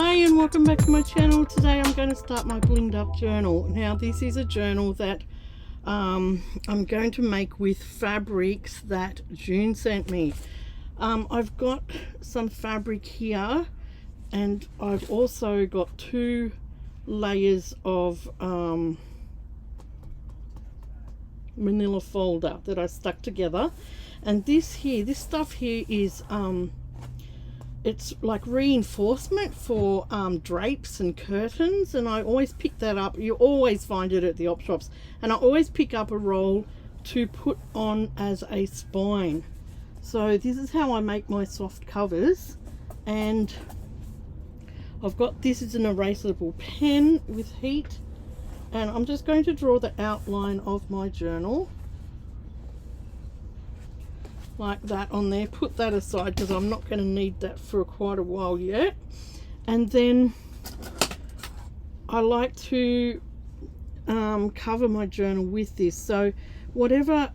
Hi and welcome back to my channel. Today I'm going to start my blinged up journal. Now this is a journal that I'm going to make with fabrics that June sent me. I've got some fabric here and I've also got 2 layers of manila folder that I stuck together, and this stuff here is it's like reinforcement for drapes and curtains, and I always pick that up. You always find it at the Opshops, and I always pick up a roll to put on as a spine. So this is how I make my soft covers, and I've got, this is an erasable pen with heat, and I'm just going to draw the outline of my journal like that on there. Put that aside because I'm not going to need that for quite a while yet. And then I like to cover my journal with this, so whatever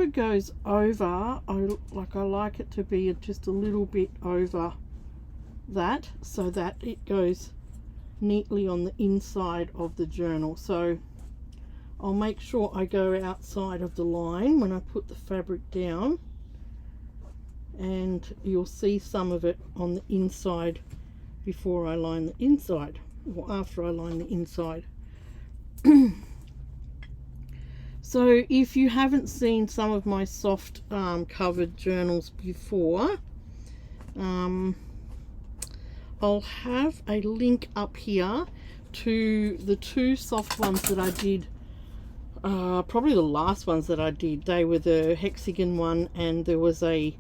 goes over, I like it to be just a little bit over that, so that it goes neatly on the inside of the journal. So I'll make sure I go outside of the line when I put the fabric down, and you'll see some of it on the inside before I line the inside, or after I line the inside. So if you haven't seen some of my soft covered journals before, I'll have a link up here to the 2 soft ones that I did, probably the last ones that I did. They were the hexagon one, and there was a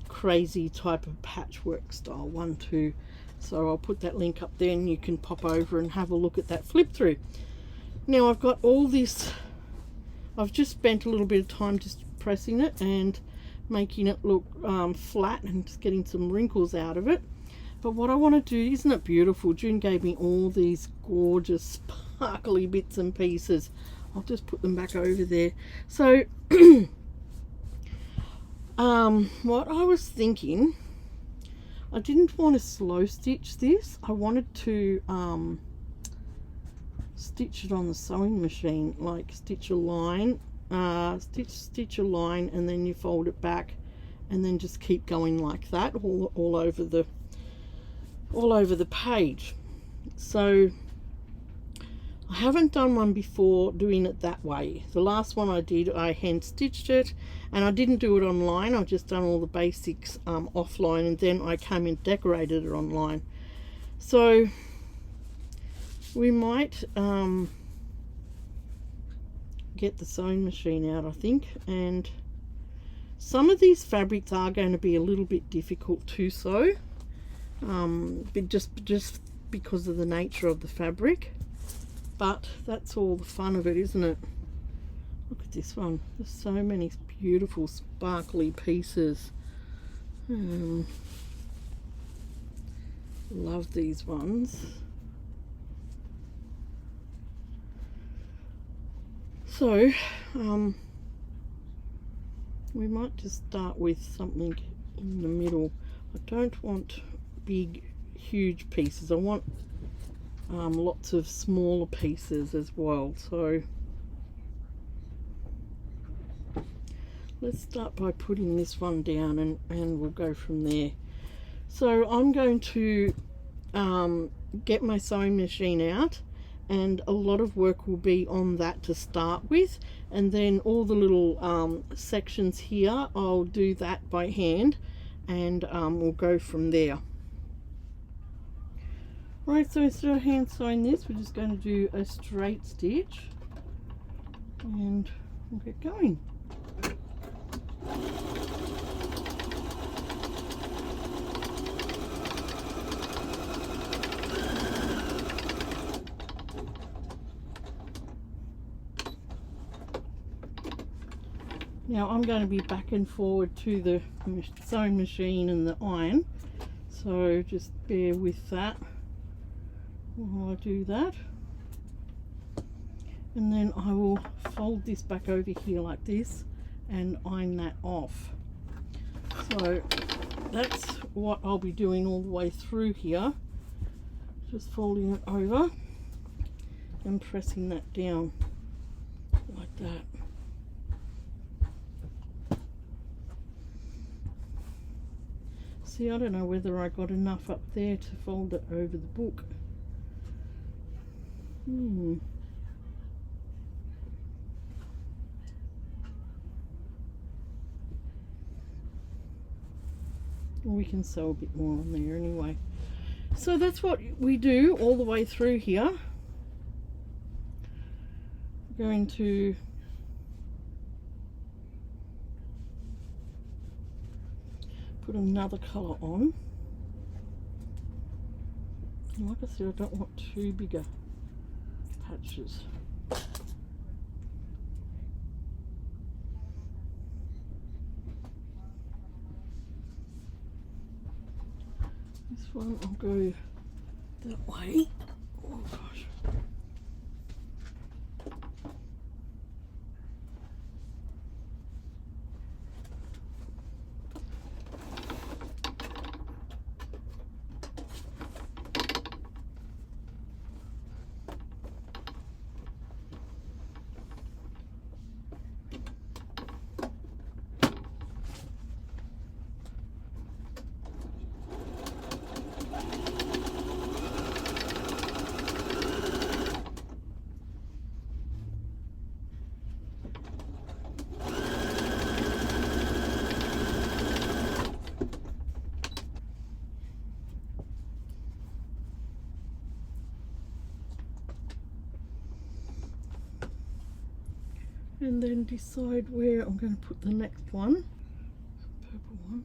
crazy type of patchwork style one too. So I'll put that link up there and you can pop over and have a look at that flip through. Now I've got all this, I've just spent a little bit of time just pressing it and making it look flat and just getting some wrinkles out of it. But what I want to do, isn't it beautiful? June gave me all these gorgeous sparkly bits and pieces. I'll just put them back over there. So what I was thinking, I didn't want to slow stitch this. I wanted to stitch it on the sewing machine, like stitch a line, stitch a line, and then you fold it back, and then just keep going like that all over the page. So I haven't done one before doing it that way. The last one I did, I hand stitched it, and I didn't do it online. I just done all the basics offline, and then I came and decorated it online. So we might get the sewing machine out, I think, and some of these fabrics are going to be a little bit difficult to sew, but just because of the nature of the fabric. But that's all the fun of it, isn't it? Look at this one. There's so many beautiful sparkly pieces. Love these ones. So we might just start with something in the middle. I don't want big huge pieces. I want lots of smaller pieces as well. So let's start by putting this one down, and we'll go from there. So I'm going to get my sewing machine out, and a lot of work will be on that to start with, and then all the little sections here, I'll do that by hand, and we'll go from there. Right, so instead of hand sewing this, we're just going to do a straight stitch, and we'll get going. Now I'm going to be back and forward to the sewing machine and the iron, so just bear with that while I do that. And then I will fold this back over here like this and iron that off. So that's what I'll be doing all the way through here. Just folding it over and pressing that down like that. See, I don't know whether I got enough up there to fold it over the book. We can sew a bit more on there anyway. So that's what we do all the way through here. I'm going to put another colour on. And like I said, I don't want too bigger patches. This one I'll go that way. Oh gosh. And then decide where I'm going to put the next one, purple one.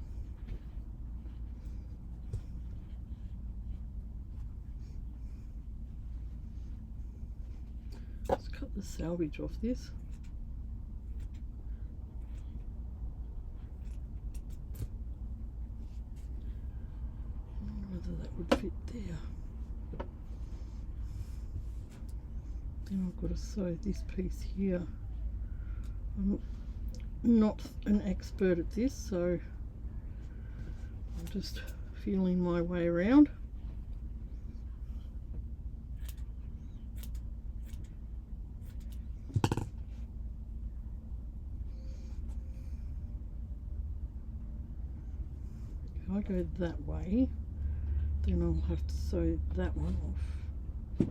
Let's cut the salvage off this. I don't know whether that would fit there. Then I've got to sew this piece here. I'm not an expert at this, so I'm just feeling my way around. If I go that way, then I'll have to sew that one off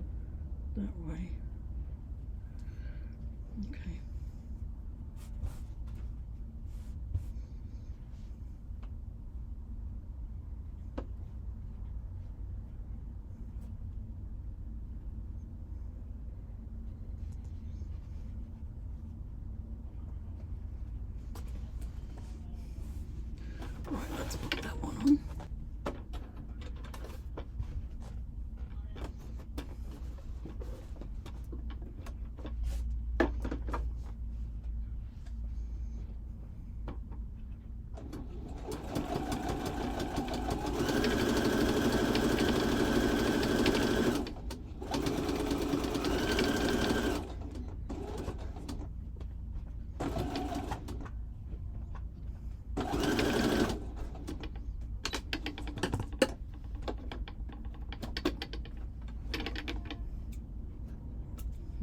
that way. Okay. Right, let's put that one on.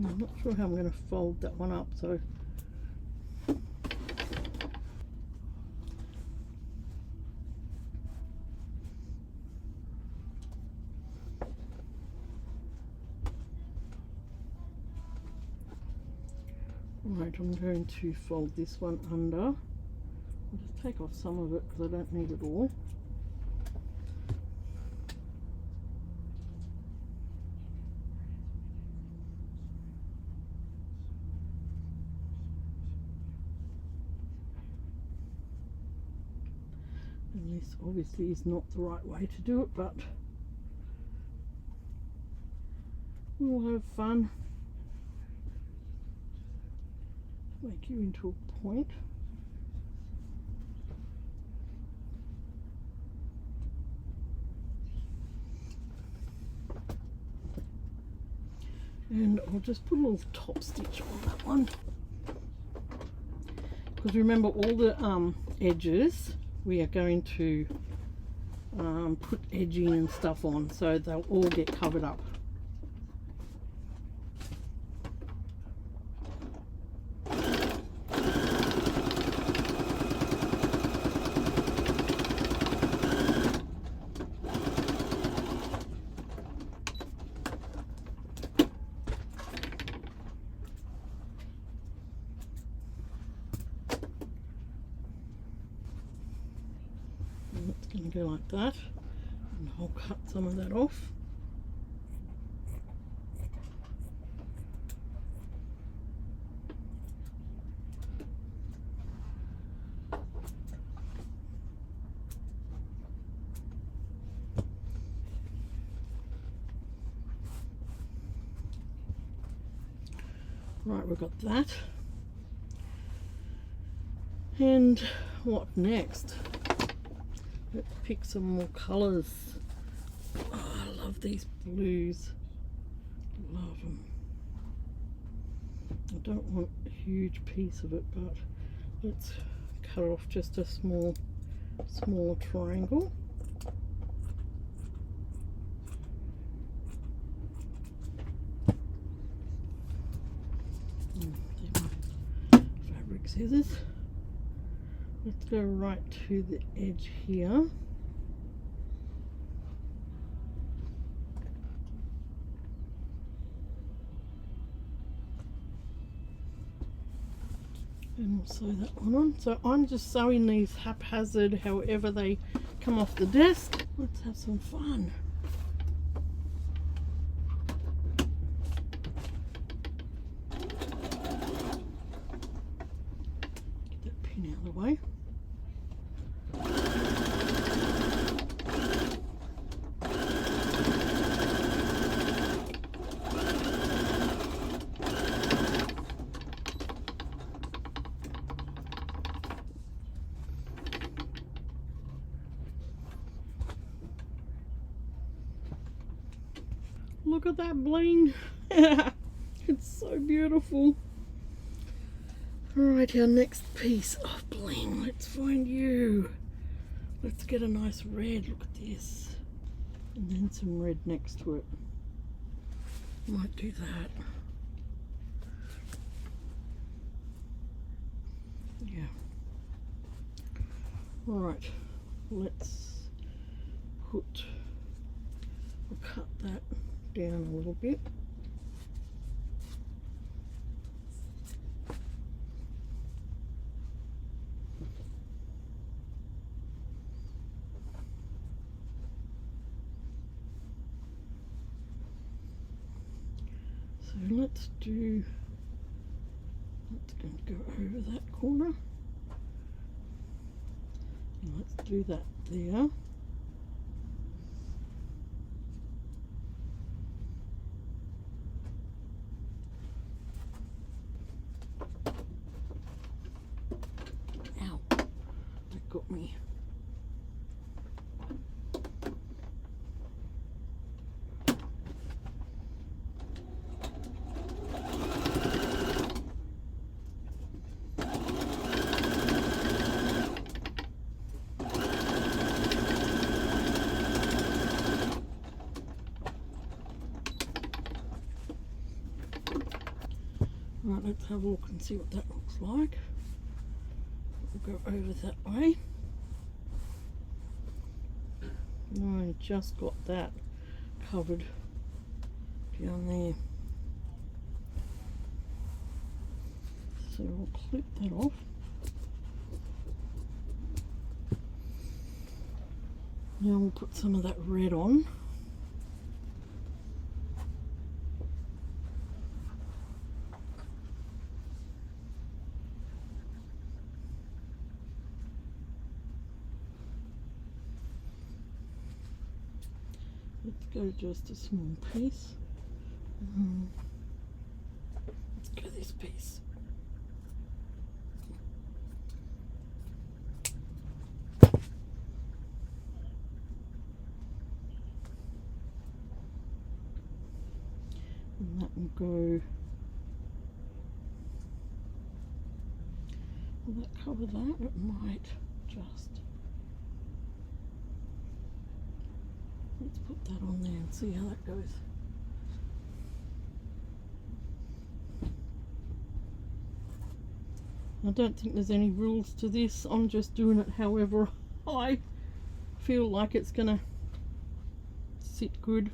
I'm not sure how I'm going to fold that one up, so right, I'm going to fold this one under. I'll just take off some of it because I don't need it all. And this obviously is not the right way to do it, but we'll have fun. Make you into a point. And I'll just put a little top stitch on that one. Because remember, all the edges we are going to put edging and stuff on, so they'll all get covered up. It's going to go like that, and I'll cut some of that off. Right, we've got that. And what next? Let's pick some more colours. Oh, I love these blues. Love them. I don't want a huge piece of it, but let's cut off just a smaller triangle. Fabric scissors. Let's go right to the edge here. And we'll sew that one on. So I'm just sewing these haphazard, however they come off the desk. Let's have some fun. Get that pin out of the way. Look at that bling. It's so beautiful. Alright, our next piece of bling. Let's find you. Let's get a nice red. Look at this. And then some red next to it. Might do that. Yeah. Alright, let's we'll cut that down a little bit. So let's going to go over that corner. And let's do that there. Got me. Right, let's have a look and see what that looks like. We'll go over that way. I just got that covered down there. So we'll clip that off. Now we'll put some of that red on. Let's go just a small piece. Let's go this piece. And that will go. Will that cover that? It might just. Let's put that on there and see how that goes. I don't think there's any rules to this. I'm just doing it however I feel like it's gonna sit good.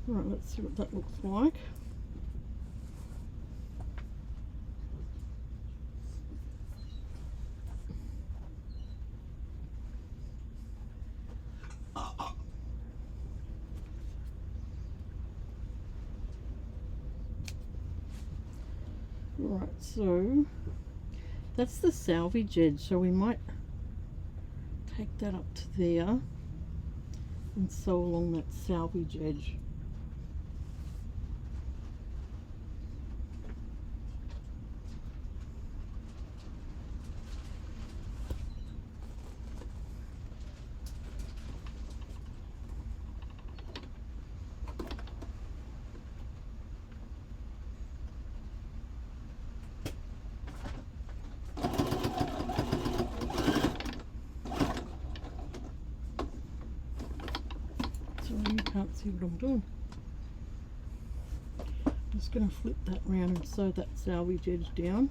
Right, let's see what that looks like. Right, so that's the salvage edge, so we might take that up to there and sew along that salvage edge. You can't see what I'm doing. I'm just going to flip that round and sew that salvage edge down.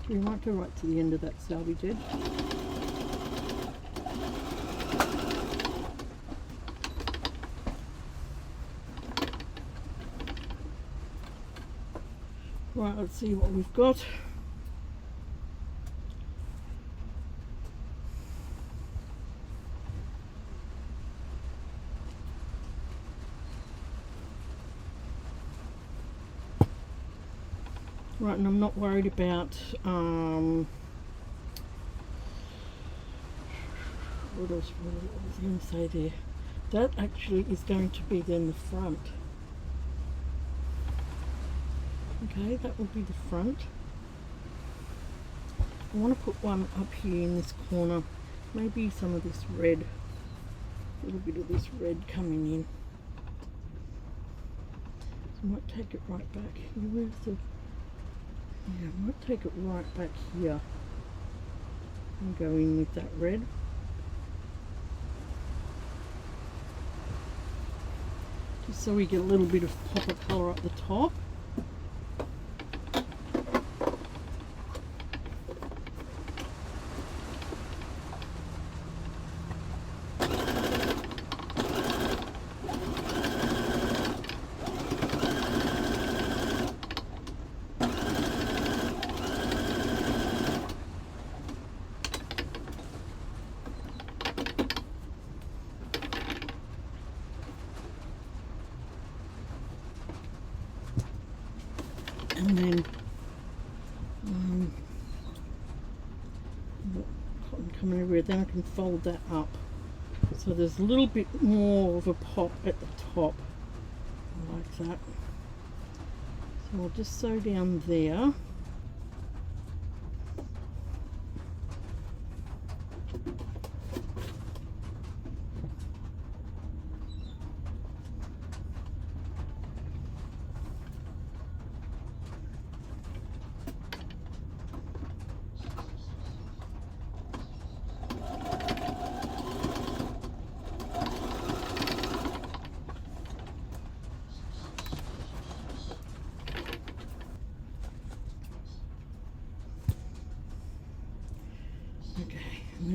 We might go right to the end of that salvage edge. Right, let's see what we've got. Right, and I'm not worried about what else was I going to say there? That actually is going to be then the front. Okay, that will be the front. I want to put one up here in this corner. Maybe some of this red, a little bit of this red coming in. So I might take it right back. Where's the... Yeah, I might take it right back here and go in with that red. Just so we get a little bit of pop of colour up the top. And then cotton coming everywhere, then I can fold that up so there's a little bit more of a pop at the top, like that. So I'll just sew down there.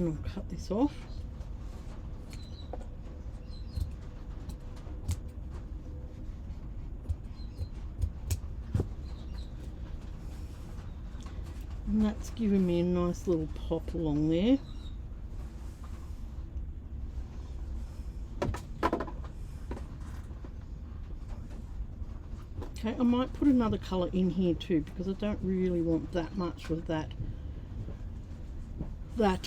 then I'll cut this off. And that's giving me a nice little pop along there. Okay, I might put another colour in here too, because I don't really want that much of that. I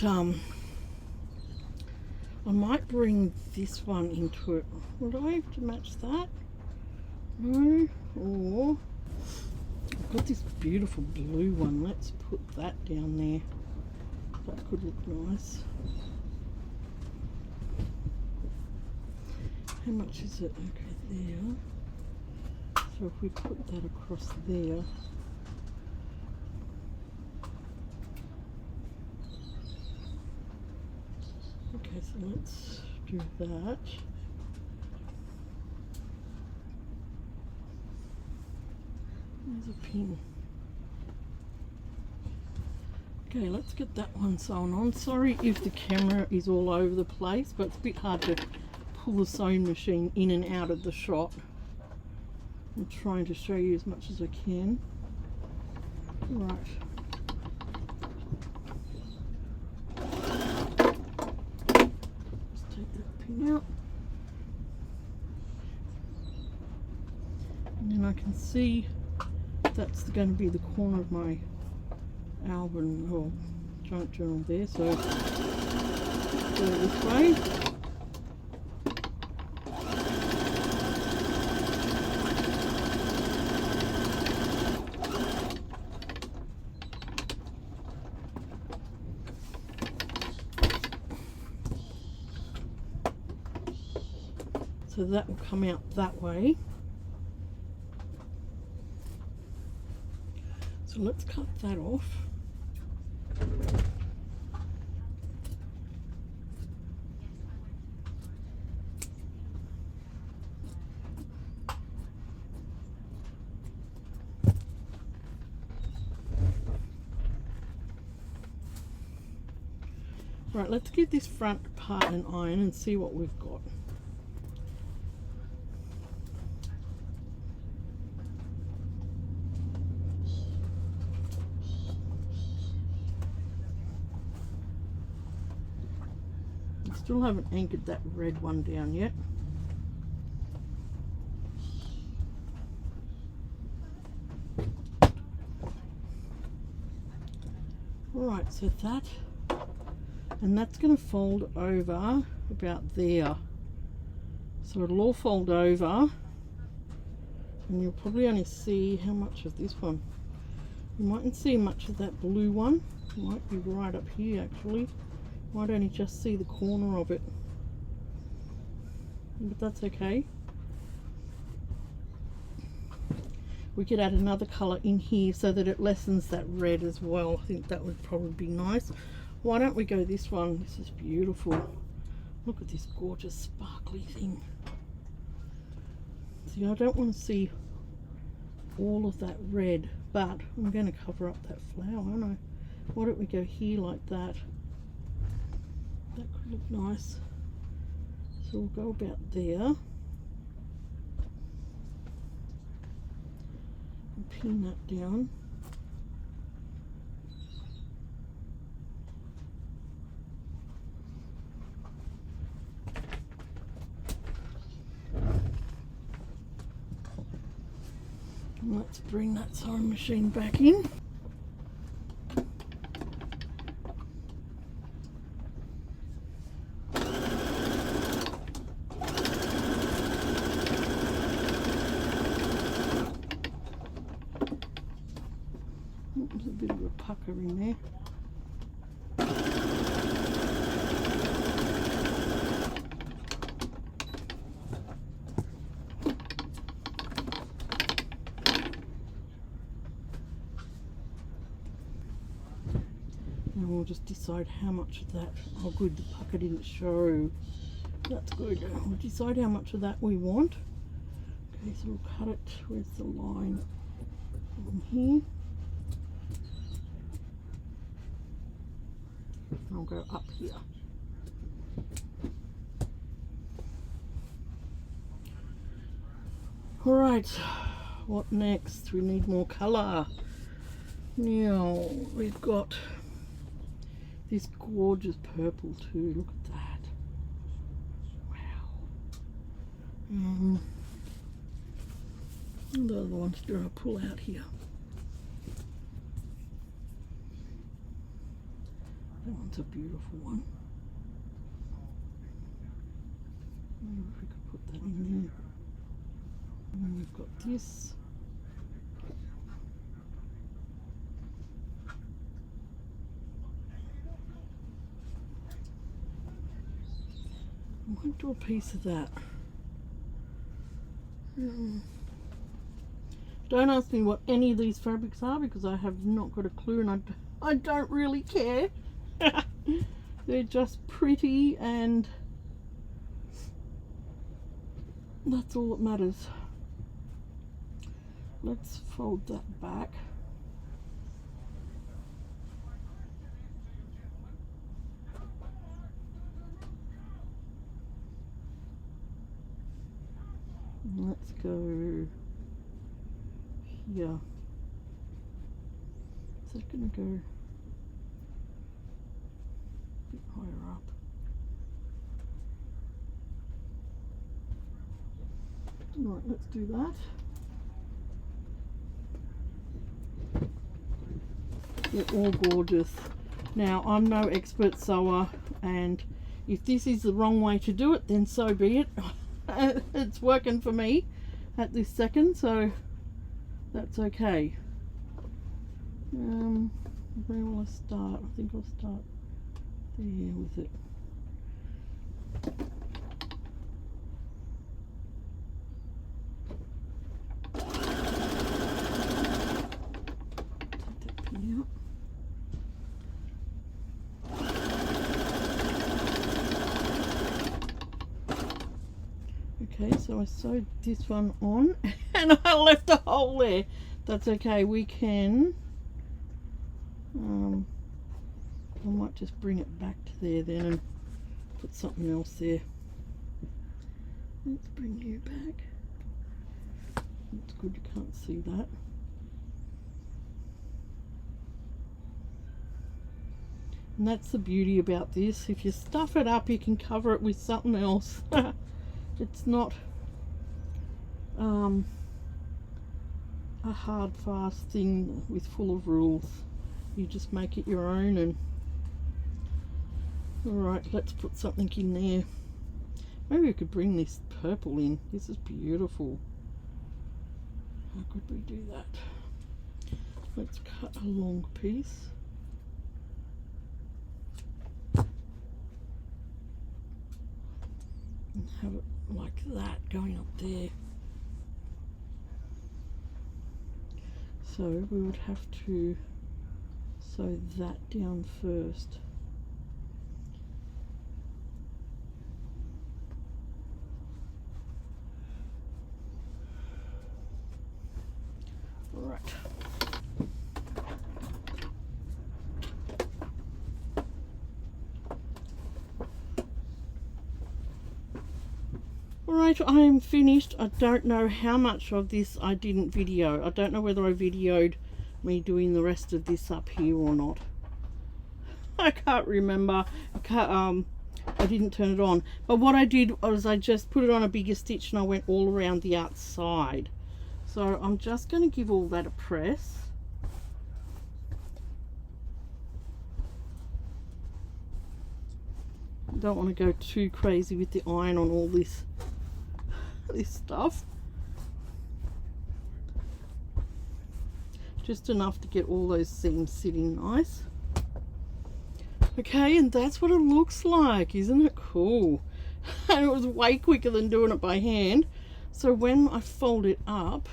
might bring this one into it. Would I have to match that? No? Or I've got this beautiful blue one. Let's put that down there. That could look nice. How much is it? Okay, there. So if we put that across there, okay, so let's do that. There's a pin. Okay, let's get that one sewn on. Sorry if the camera is all over the place, but it's a bit hard to pull the sewing machine in and out of the shot. I'm trying to show you as much as I can. Right. Just take that pin out. And then I can see that's going to be the corner of my album or junk journal there. So go this way. So that will come out that way. So let's cut that off. Right, let's give this front part an iron and see what we've got. Still haven't anchored that red one down yet. Right, so that, and that's going to fold over about there. So it'll all fold over, and you'll probably only see how much of this one. You mightn't see much of that blue one. It might be right up here actually. Might only just see the corner of it, but that's okay. We could add another colour in here so that it lessens that red as well. I think that would probably be nice. Why don't we go this one? This is beautiful. Look at this gorgeous sparkly thing. See, I don't want to see all of that red, but I'm going to cover up that flower, aren't I? Why don't we go here like that? That could look nice. So we'll go about there and pin that down. And let's bring that sewing machine back in. There's a bit of a pucker in there. And we'll just decide how much of that. Oh good, the pucker didn't show. That's good. We'll decide how much of that we want. Okay, so we'll cut it. Where's the line? In here. I'll go up here. All right, what next? We need more colour. Now we've got this gorgeous purple too. Look at that. Wow. The other ones do I pull out here? That one's a beautiful one. Maybe if we could put that in there. And then we've got this. I might do a piece of that. Don't ask me what any of these fabrics are because I have not got a clue, and I don't really care. They're just pretty, and that's all that matters. Let's fold that back. Let's go here. Is it going to go a bit higher up? Right, let's do that. They're all gorgeous. Now, I'm no expert sewer, and if this is the wrong way to do it, then so be it. It's working for me at this second, so that's okay. Where will I start? I think I'll start there with it. Take that pin out. Okay, so I sewed this one on and I left a hole there. That's okay, we can, I might just bring it back to there then and put something else there. Let's bring you back. That's good, you can't see that. And that's the beauty about this. If you stuff it up, you can cover it with something else. It's not a hard, fast thing with full of rules. You just make it your own. And alright, let's put something in there. Maybe we could bring this purple in. This is beautiful. How could we do that? Let's cut a long piece. And have it like that going up there. So we would have to sew that down first. All right. Alright, I am finished. I don't know how much of this I didn't video. I don't know whether I videoed me doing the rest of this up here or not. I can't remember. I didn't turn it on. But what I did was I just put it on a bigger stitch and I went all around the outside. So I'm just going to give all that a press. Don't want to go too crazy with the iron on all this stuff. Just enough to get all those seams sitting nice. Okay, and that's what it looks like. Isn't it cool? And it was way quicker than doing it by hand. So when I fold it up,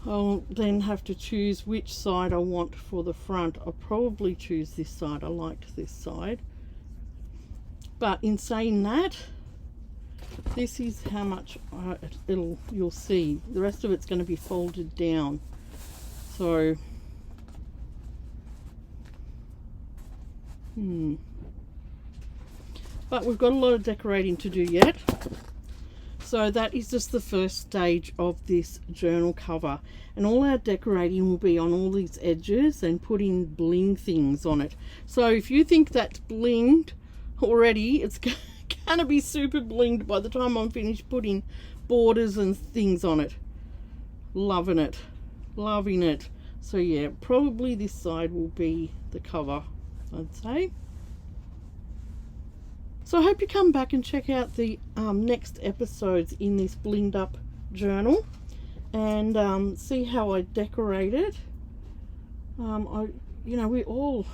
I'll then have to choose which side I want for the front. I'll probably choose this side. I liked this side. But in saying that, this is how much you'll see. The rest of it's going to be folded down. So But we've got a lot of decorating to do yet. So that is just the first stage of this journal cover. And all our decorating will be on all these edges and putting bling things on it. So if you think that's blinged already, it's going to be super blinged by the time I'm finished putting borders and things on it. Loving it. Loving it. So yeah, probably this side will be the cover, I'd say. So I hope you come back and check out the next episodes in this blinged up journal and see how I decorate it. You know, we all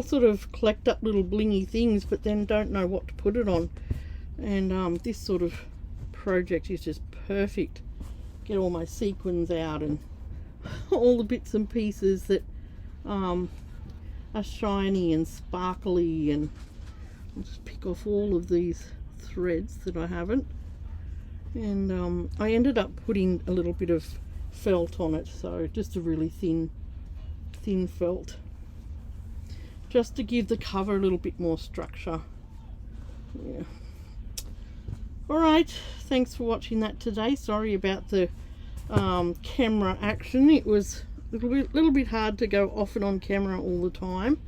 sort of collect up little blingy things, but then don't know what to put it on. And this sort of project is just perfect. Get all my sequins out and all the bits and pieces that are shiny and sparkly, and I'll just pick off all of these threads that I haven't. And I ended up putting a little bit of felt on it, so just a really thin felt, just to give the cover a little bit more structure. Yeah. Alright, thanks for watching that today. Sorry about the camera action. It was a little bit hard to go off and on camera all the time,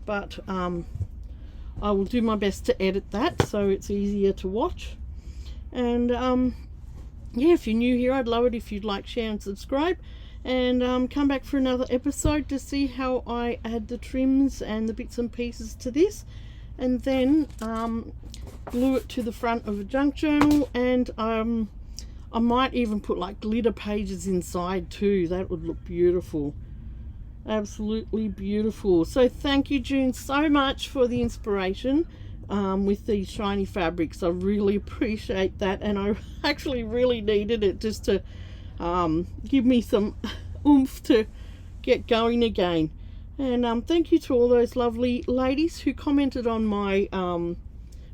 but I will do my best to edit that so it's easier to watch. And yeah, if you're new here, I'd love it if you'd like, share and subscribe, and come back for another episode to see how I add the trims and the bits and pieces to this, and then glue it to the front of a junk journal. And I might even put like glitter pages inside too. That would look beautiful. Absolutely beautiful. So thank you, June, so much for the inspiration with these shiny fabrics. I really appreciate that, and I actually really needed it just to give me some oomph to get going again. And thank you to all those lovely ladies who commented on my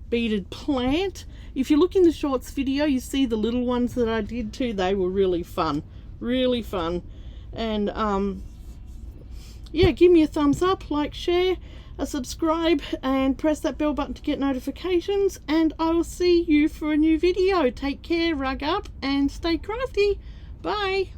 beaded plant. If you look in the shorts video, you see the little ones that I did too. They were really fun, and yeah, give me a thumbs up, like, share, subscribe, and press that bell button to get notifications, and I will see you for a new video. Take care, rug up, and stay crafty. Bye.